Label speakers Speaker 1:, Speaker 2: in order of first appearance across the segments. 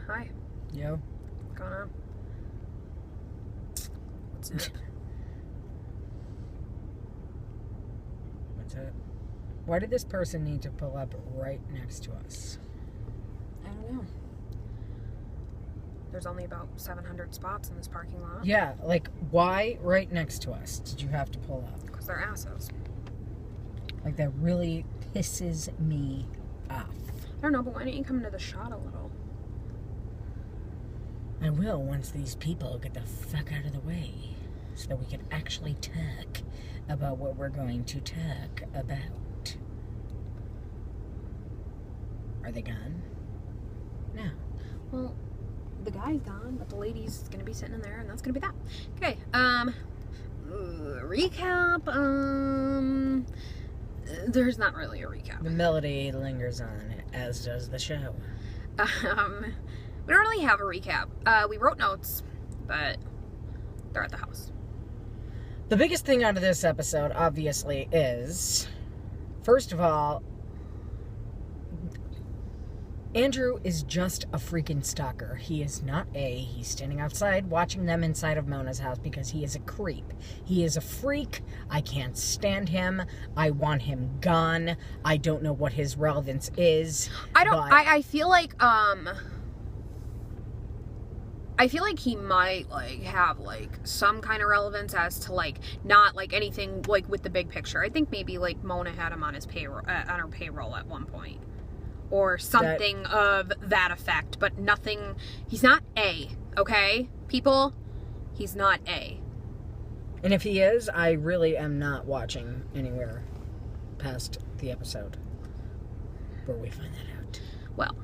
Speaker 1: Hi.
Speaker 2: Yo.
Speaker 1: What's going on? What's it?
Speaker 2: What's it? Why did this person need to pull up right next to us?
Speaker 1: I don't know. There's only about 700 spots in this parking lot.
Speaker 2: Yeah, like, why right next to us did you have to pull up?
Speaker 1: Because they're assholes.
Speaker 2: Like, that really pisses me off.
Speaker 1: I don't know, but why don't you come into the shot a little?
Speaker 2: I will once these people get the fuck out of the way so that we can actually talk about what we're going to talk about. Are they gone? No.
Speaker 1: Well, the guy's gone, but the lady's going to be sitting in there, and that's going to be that. Okay, recap, there's not really a recap.
Speaker 2: The melody lingers on, as does the show.
Speaker 1: We don't really have a recap. We wrote notes, but they're at the house.
Speaker 2: The biggest thing out of this episode, obviously, is, first of all, Andrew is just a freaking stalker. He is not he's standing outside watching them inside of Mona's house because he is a creep. He is a freak. I can't stand him. I want him gone. I don't know what his relevance is.
Speaker 1: I feel like, he might, like, have, like, some kind of relevance as to, like, not, like, anything, like, with the big picture. I think maybe, like, Mona had him on his payroll, on her payroll at one point. Or something of that effect, but nothing. He's not A, okay? People, he's not A.
Speaker 2: And if he is, I really am not watching anywhere past the episode where we find that out.
Speaker 1: Well,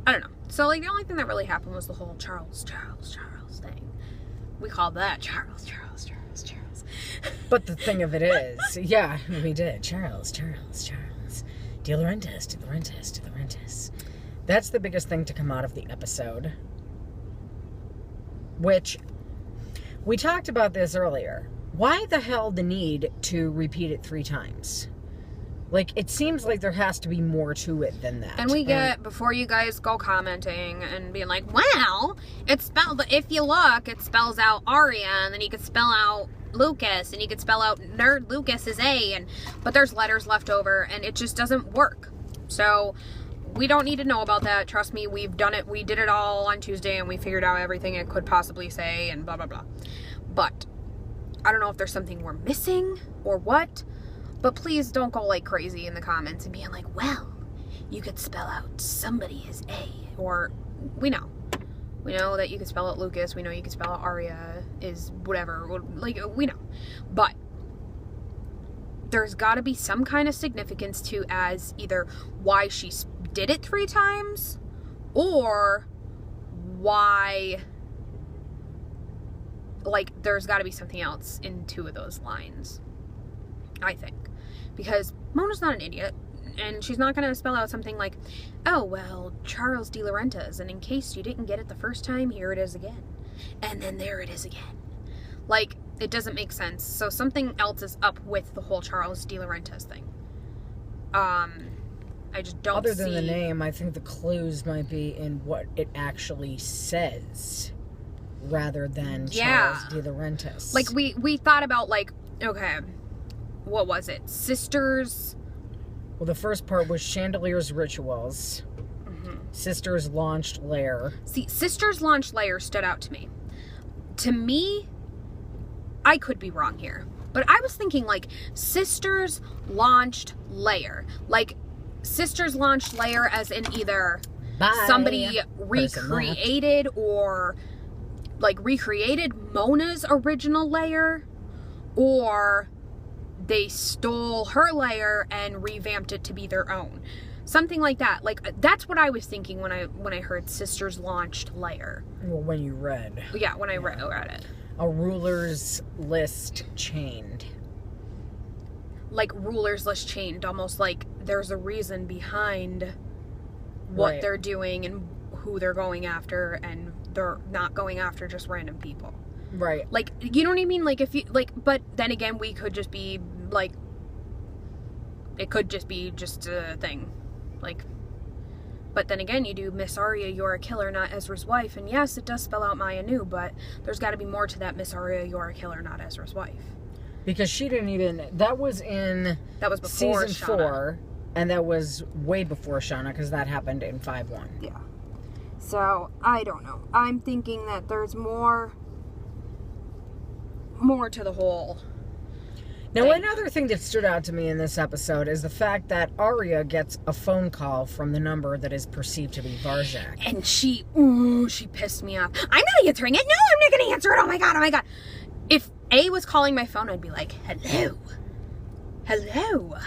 Speaker 1: I don't know. So, like, the only thing that really happened was the whole Charles thing. We called that Charles.
Speaker 2: But the thing of it is, yeah, we did. Charles. De Laurentiis. That's the biggest thing to come out of the episode. Which, we talked about this earlier. Why the hell the need to repeat it 3 times? Like, it seems like there has to be more to it than that.
Speaker 1: And we get, before you guys go commenting and being like, well, it's spelled, if you look, it spells out Aria, and then you could spell out Lucas, and you could spell out Nerd Lucas is A, but there's letters left over, and it just doesn't work. So, we don't need to know about that. Trust me, we've done it. We did it all on Tuesday, and we figured out everything it could possibly say, and blah, blah, blah. But, I don't know if there's something we're missing, or what. But please don't go like crazy in the comments and being like, well, you could spell out somebody as A. Or, we know. We know that you could spell out Lucas. We know you could spell out Aria is whatever. Like, we know. But there's got to be some kind of significance to as either why she did it 3 times or why, like, there's got to be something else in 2 of those lines. I think. Because Mona's not an idiot, and she's not going to spell out something like, oh, well, Charles De Laurentiis, and in case you didn't get it the first time, here it is again. And then there it is again. Like, it doesn't make sense. So something else is up with the whole Charles De Laurentiis thing. I just don't see...
Speaker 2: Other than the name, I think the clues might be in what it actually says, rather than Charles De Laurentiis.
Speaker 1: Like, we thought about, like, okay... What was it? Sisters?
Speaker 2: Well, the first part was Chandelier's Rituals. Mm-hmm. Sisters Launched Lair.
Speaker 1: See, Sisters Launched Lair stood out to me. To me, I could be wrong here, but I was thinking like Sisters Launched Lair. Like Sisters Launched Lair as in either somebody recreated or like recreated Mona's original lair, or they stole her lair and revamped it to be their own. Something like that. Like, that's what I was thinking when I heard Sisters Launched Lair.
Speaker 2: Well, when you read.
Speaker 1: Yeah, when I read it.
Speaker 2: A ruler's list chained.
Speaker 1: Like, ruler's list chained. Almost like there's a reason behind what they're doing and who they're going after, and they're not going after just random people.
Speaker 2: Right.
Speaker 1: Like, you know what I mean? Like, if you, like, but then again, we could just be, like, it could just be just a thing. Like, But then again, you do Miss Arya, you're a killer, not Ezra's wife. And yes, it does spell out Maya Nu, but there's got to be more to that Miss Arya, you're a killer, not Ezra's wife.
Speaker 2: Because she didn't even... That was
Speaker 1: before
Speaker 2: season
Speaker 1: Shauna.
Speaker 2: 4, and that was way before Shauna, because that happened in 5-1.
Speaker 1: Yeah. So, I don't know. I'm thinking that there's more to the whole...
Speaker 2: Now, another thing that stood out to me in this episode is the fact that Arya gets a phone call from the number that is perceived to be Varjak.
Speaker 1: And she pissed me off. I'm not answering it. No, I'm not going to answer it. Oh my God. If A was calling my phone, I'd be like, hello.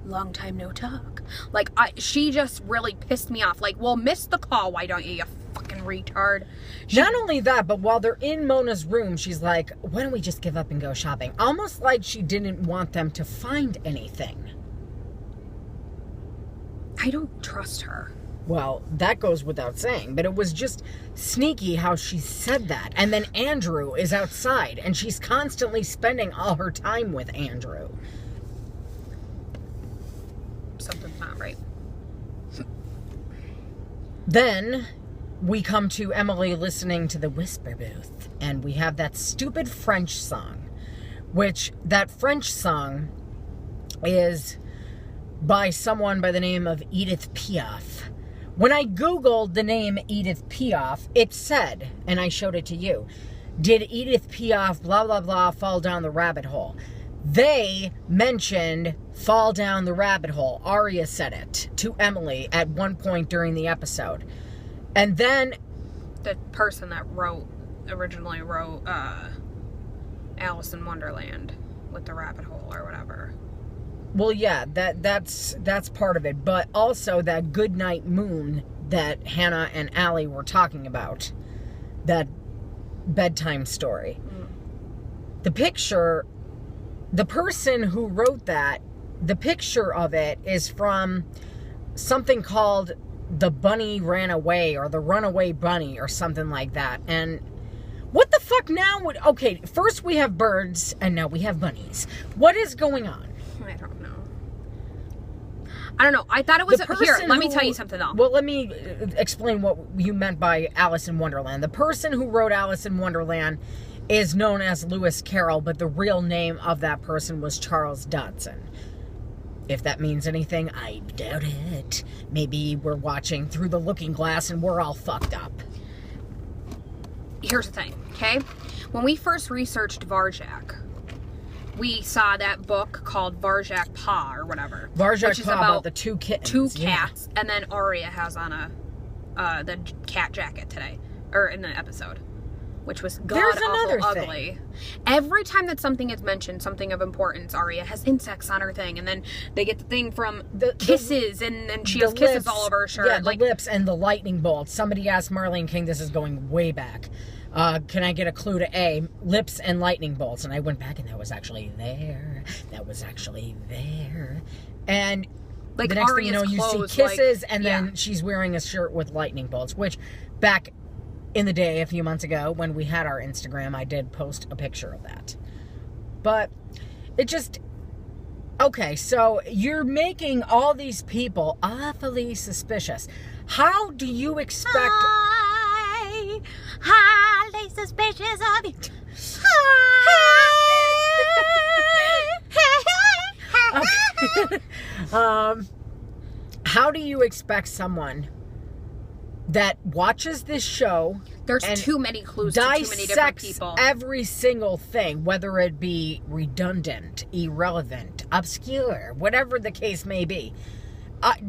Speaker 1: Long time no talk. Like, she just really pissed me off. Like, well, miss the call. Why don't you fucking retard?
Speaker 2: Not only that, but while they're in Mona's room, she's like, why don't we just give up and go shopping? Almost like she didn't want them to find anything.
Speaker 1: I don't trust her.
Speaker 2: Well, that goes without saying, but it was just sneaky how she said that. And then Andrew is outside, and she's constantly spending all her time with Andrew.
Speaker 1: Something's not right.
Speaker 2: Then we come to Emily listening to the Whisper Booth, and we have that stupid French song, which that French song is by someone by the name of Edith Piaf. When I Googled the name Edith Piaf, it said, and I showed it to you, did Edith Piaf blah blah blah fall down the rabbit hole? They mentioned fall down the rabbit hole. Arya said it to Emily at one point during the episode. And then
Speaker 1: the person that originally wrote Alice in Wonderland with the rabbit hole or whatever.
Speaker 2: Well, yeah, that's part of it, but also that Goodnight Moon that Hannah and Allie were talking about, that bedtime story. The picture, the person who wrote that, the picture of it is from something called The Bunny Ran Away, or The Runaway Bunny, or something like that. And what the fuck now would... Okay, first we have birds, and now we have bunnies. What is going on?
Speaker 1: I don't know. I thought it was... Here, let me tell you something, though.
Speaker 2: Well, let me explain what you meant by Alice in Wonderland. The person who wrote Alice in Wonderland is known as Lewis Carroll, but the real name of that person was Charles Dodson. If that means anything, I doubt it. Maybe we're watching Through the Looking Glass and we're all fucked up.
Speaker 1: Here's the thing, okay? When we first researched Varjak, we saw that book called Varjak Pa or whatever.
Speaker 2: Varjak Pa about the two kittens.
Speaker 1: Two cats. Yeah. And then Arya has on the cat jacket today. Or in the episode. Which was god-awful ugly. Every time that something is mentioned, something of importance, Arya has insects on her thing. And then they get the thing from the kisses, and then she has kisses all over her shirt.
Speaker 2: Yeah, the lips and the lightning bolts. Somebody asked Marlene King, this is going way back, can I get a clue to A? Lips and lightning bolts. And I went back and that was actually there. And
Speaker 1: like
Speaker 2: the next
Speaker 1: Arya's
Speaker 2: thing you know, you
Speaker 1: clothes,
Speaker 2: see kisses, and then she's wearing a shirt with lightning bolts, which back in the day, a few months ago, when we had our Instagram, I did post a picture of that. But it just... Okay, so you're making all these people awfully suspicious. How do you expect...
Speaker 1: Highly suspicious of it.
Speaker 2: How do you expect someone that watches this show...
Speaker 1: There's too many clues to too many different people.
Speaker 2: Every single thing, whether it be redundant, irrelevant, obscure, whatever the case may be,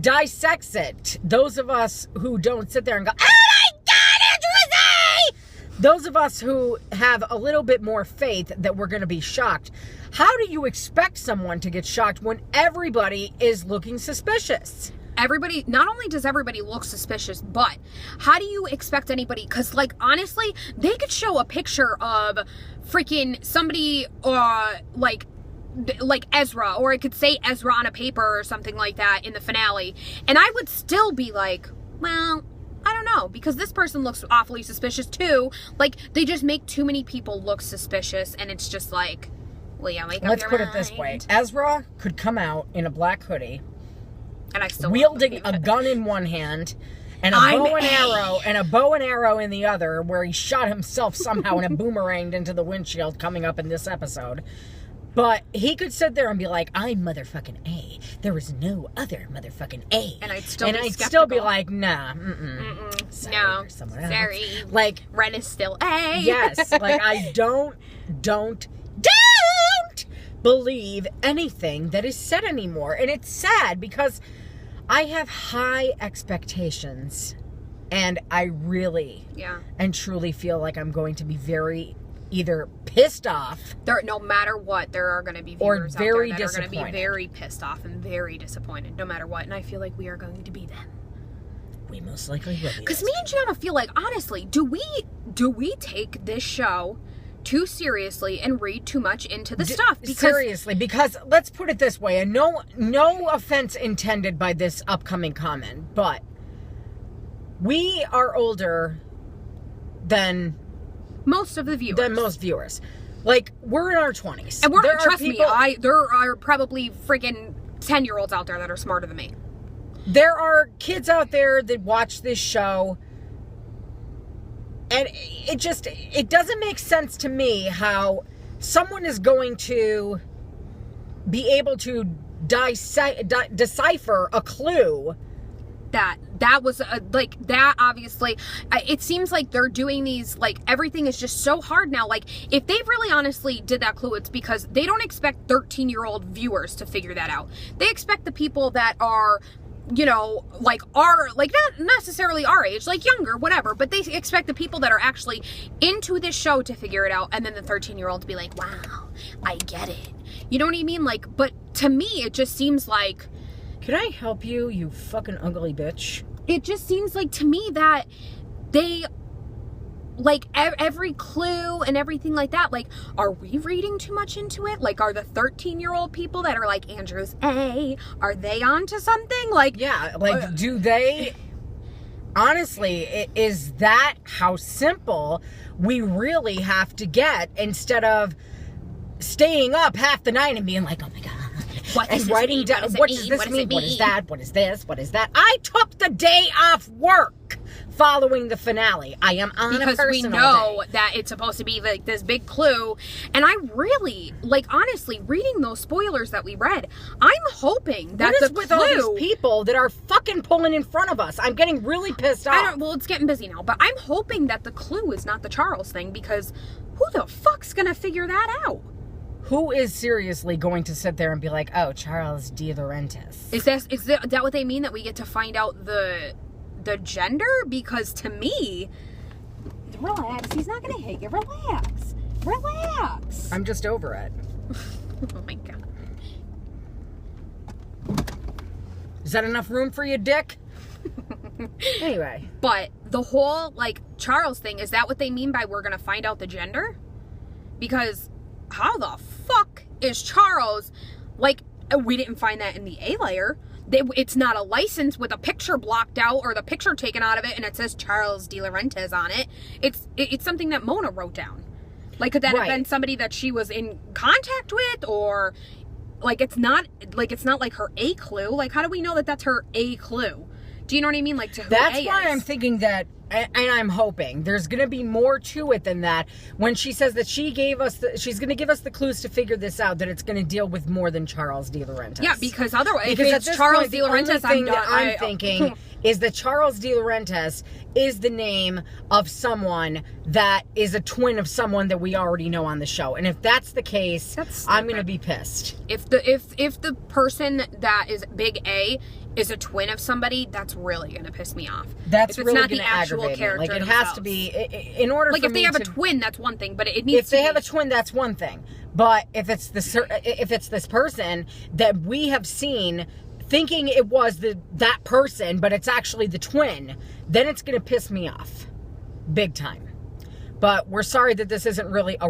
Speaker 2: dissects it. Those of us who don't sit there and go, oh my God, Andrew! Those of us who have a little bit more faith that we're going to be shocked, how do you expect someone to get shocked when everybody is looking suspicious?
Speaker 1: Everybody, not only does everybody look suspicious, but how do you expect anybody, because like honestly, they could show a picture of freaking somebody like Ezra, or it could say Ezra on a paper or something like that in the finale, and I would still be like, well, I don't know, because this person looks awfully suspicious too. Like, they just make too many people look suspicious, and it's just like, well, yeah, make up your mind.
Speaker 2: Let's put it this way. Ezra could come out in a black hoodie
Speaker 1: And I still
Speaker 2: wielding a gun in one hand and a bow and arrow in the other, where he shot himself somehow and it boomeranged into the windshield coming up in this episode. But he could sit there and be like, I'm motherfucking A. There was no other motherfucking A.
Speaker 1: And I'd still be
Speaker 2: like, nah, sorry,
Speaker 1: no,
Speaker 2: someone else.
Speaker 1: Sorry.
Speaker 2: Like,
Speaker 1: Ren is still A.
Speaker 2: Yes, like I don't believe anything that is said anymore. And it's sad because I have high expectations, and I really and truly feel like I'm going to be very either pissed off,
Speaker 1: no matter what, there are going to be viewers out there that are going to be very pissed off and very disappointed, no matter what. And I feel like we are going to be them.
Speaker 2: We most likely will be.
Speaker 1: Because me and Gianna feel like, honestly, do we take this show too seriously and read too much into the stuff?
Speaker 2: Seriously, because let's put it this way, and no offense intended by this upcoming comment, but we are older than
Speaker 1: most of the viewers.
Speaker 2: Than most viewers. Like, we're in our 20s.
Speaker 1: And trust me, there are probably freaking 10-year-olds out there that are smarter than me.
Speaker 2: There are kids out there that watch this show, and it doesn't make sense to me how someone is going to be able to decipher a clue. That was like that. Obviously, it seems like they're doing these, like, everything is just so hard now. Like, if they really honestly did that clue, it's because they don't expect 13-year-old viewers to figure that out. They expect the people that are, you know, like, are like not necessarily our age, like younger, whatever, but they expect the people that are actually into this show to figure it out, and then the 13-year-old to be like, wow, I get it. You know what I mean? Like, but to me, it just seems like, can I help you, you fucking ugly bitch?
Speaker 1: It just seems like to me that they, like, every clue and everything like that, like, are we reading too much into it? Like, are the 13-year-old people that are like, Andrew's A, are they onto something? Like,
Speaker 2: yeah, like, do they, honestly, is that how simple we really have to get, instead of staying up half the night and being like, oh my God. And writing down, what does this mean? What is that? What is this? What is that? I took the day off work following the finale. I am on a personal day. Because we know
Speaker 1: that it's supposed to be like this big clue. And I really, like, honestly, reading those spoilers that we read, I'm hoping that the clue... What is with all these
Speaker 2: people that are fucking pulling in front of us? I'm getting really pissed off.
Speaker 1: Well, it's getting busy now. But I'm hoping that the clue is not the Charles thing, because who the fuck's gonna figure that out?
Speaker 2: Who is seriously going to sit there and be like, oh, Charles De Laurentiis?
Speaker 1: Is that what they mean, that we get to find out the gender? Because to me, relax, he's not going to hit you. Relax.
Speaker 2: I'm just over it.
Speaker 1: Oh my God.
Speaker 2: Is that enough room for you, dick? Anyway.
Speaker 1: But the whole, like, Charles thing, is that what they mean by we're going to find out the gender? Because how the fuck is Charles, like, we didn't find that in the A layer. It's not a license with a picture blocked out or the picture taken out of it and it says Charles De Laurentiis on it. It's something that Mona wrote down. Like, could that have been somebody that she was in contact with? Or, like, it's not like her A clue. Like, how do we know that that's her A clue? Do you know what I mean? Like, to who
Speaker 2: that's
Speaker 1: A
Speaker 2: why
Speaker 1: is.
Speaker 2: I'm thinking that, and I'm hoping there's going to be more to it than that. When she says that she's going to give us the clues to figure this out, that it's going to deal with more than Charles De Laurentiis.
Speaker 1: Yeah, because otherwise, if it's Charles De Laurentiis,
Speaker 2: I'm thinking is that Charles De Laurentiis is the name of someone that is a twin of someone that we already know on the show. And if that's the case, I'm going to be pissed.
Speaker 1: If the person that is Big A is a twin of somebody, that's really going to piss me off.
Speaker 2: That's
Speaker 1: if it's
Speaker 2: really
Speaker 1: not the actual character.
Speaker 2: Like, it has to be, in order
Speaker 1: like,
Speaker 2: for
Speaker 1: if they have a twin, that's one thing, but it needs to be.
Speaker 2: If they have a twin, that's one thing. But if it's this person that we have seen thinking it was that person, but it's actually the twin, then it's going to piss me off. Big time. But we're sorry that this isn't really a